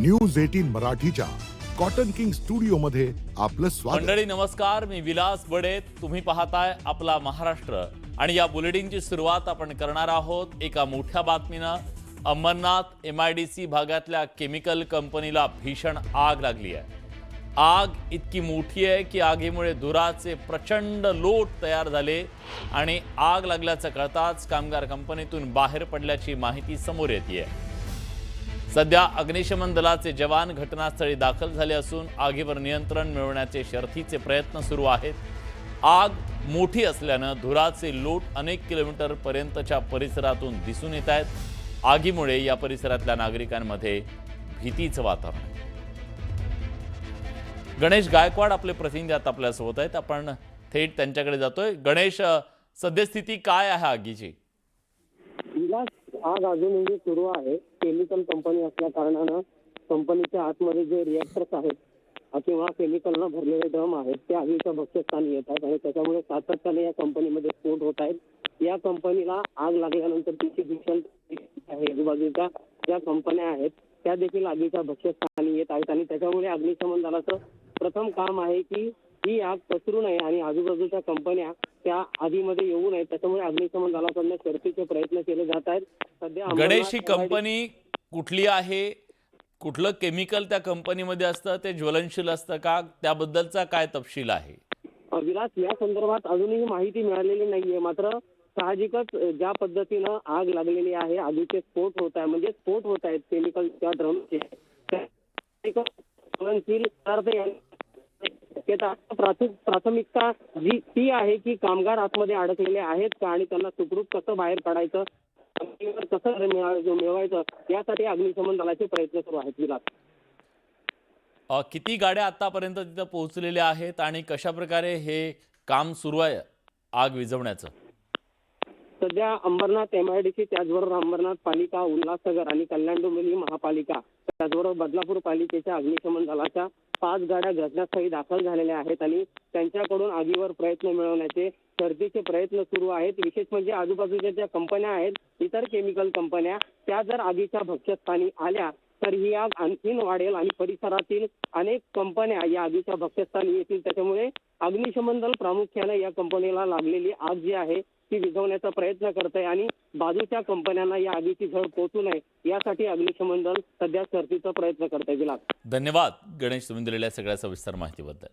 News 18 मराठीच्या cotton king studio मध्ये आपलं स्वागत। मंडळी नमस्कार, मी विलास बडे, तुम्ही पाहताय आपला महाराष्ट्र आणि या बुलेटिनची सुरुवात आपण करणार आहोत एका मोठ्या बातमीनं। अंबरनाथ MIDC भागातल्या केमिकल कंपनीला भीषण आग लागली आहे। आग इतकी मोठी आहे की आगीमुळे धुराचे प्रचंड लोट तयार झाले आणि आग लागल्याचं कळताच कामगार कंपनीतून बाहेर पडल्याची माहिती समोर येते। सध्या अग्निशमन दलाचे जवान घटनास्थळी दाखल झाले असून आगीवर नियंत्रण मिळवण्याचे शर्थीचे प्रयत्न सुरू आहेत। आग मोठी असल्याने धुराचे लोट अनेक किलोमीटर पर्यंतच्या परिसरातून दिसून येत आहेत। आगीमुळे या परिसरातल्या नागरिकांमध्ये भीतीचं वातावरण आहे। गणेश गायकवाड आपले प्रतिनिधी आता आपल्यासोबत आहेत, आपण थेट त्यांच्याकडे जातोय। गणेश, सद्यस्थिती काय आहे आगीची? आग अजूनही सुरू आहे। केमिकल कंपनी असल्या कारणानं कंपनीच्या आतमध्ये जे रिएक्टर्स आहेत किंवा केमिकलनं भरलेले ड्रम आहेत ते आगीच्या भक्ष्यस्थानी येत आहेत आणि त्याच्यामुळे सातत्याने या कंपनीमध्ये स्फोट होत आहेत। या कंपनीला आग लागल्यानंतर तिची भीषण आहे, आजूबाजूच्या ज्या कंपन्या आहेत त्या देखील आगीच्या भक्ष्यस्थानी येत आहेत आणि त्याच्यामुळे अग्निशमन दलाचं प्रथम काम आहे की ही आग पसरू नये आणि आजूबाजूच्या कंपन्या त्या आगीमध्ये येऊ नये। त्याच्यामुळे अग्निशमन दलाकडून शर्थीचे प्रयत्न केले जात आहेत। सध्या गणेश, ही कंपनी कुठली आहे? कुठलं केमिकल त्या कंपनीमध्ये असतं? ते ज्वलनशील असतं का? त्याबद्दलचा काय तपशील आहे? विलास, या संदर्भात अजूनही माहिती मिळालेली नाहीये। मात्र साहजिकच ज्या पद्धतीनं आग लागलेली आहे, आगीचे स्फोट होत आहे, म्हणजे स्फोट होत आहेत केमिकलच्या ड्रमचे, ज्वलनशील पदार्थ प्राथमिकता जी ती आहे की कामगार आतमध्ये अडकलेले आहेत का आणि त्यांना सुखरूप कसं बाहेर काढायचं, कसं मिळवायचं, यासाठी अग्निशमन दलाचे प्रयत्न सुरू आहेत। विलास, किती गाड्या आतापर्यंत तिथं पोहोचलेल्या आहेत आणि कशा प्रकारे हे काम सुरू आहे आग विझवण्याचं? सध्या अंबरनाथ MIDC, त्याचबरोबर अंबरनाथ पालिका, उल्हासनगर आणि कल्याण डोंबिवली महापालिका, त्याचबरोबर बदलापूर पालिकेच्या अग्निशमन दलाच्या 5 गाड्या घटनास्थळी दाखल झालेल्या आहेत आणि त्यांच्याकडून आगीवर प्रयत्न मिळवण्याचे शर्थीचे प्रयत्न सुरू आहेत। विशेष म्हणजे आजूबाजूच्या ज्या कंपन्या आहेत, इतर केमिकल कंपन्या, त्या जर आगीच्या भक्ष्यस्थानी आल्या तर ही आग आणखीन वाढेल आणि परिसरातील अनेक कंपन्या या आगीच्या भक्ष्यस्थानी येतील। त्याच्यामुळे अग्निशमन दल प्रामुख्याने या कंपनीला लागलेली आग जी आहे ती विझवण्याचा प्रयत्न करत आहे आणि बाजूच्या कंपन्यांना या आगीची झळ पोहोचू नये यासाठी अग्निशमन दल सध्या शर्थीचा प्रयत्न करत आहे। धन्यवाद गणेश, तुम्ही दिलेल्या सगळ्या सविस्तर माहितीबद्दल।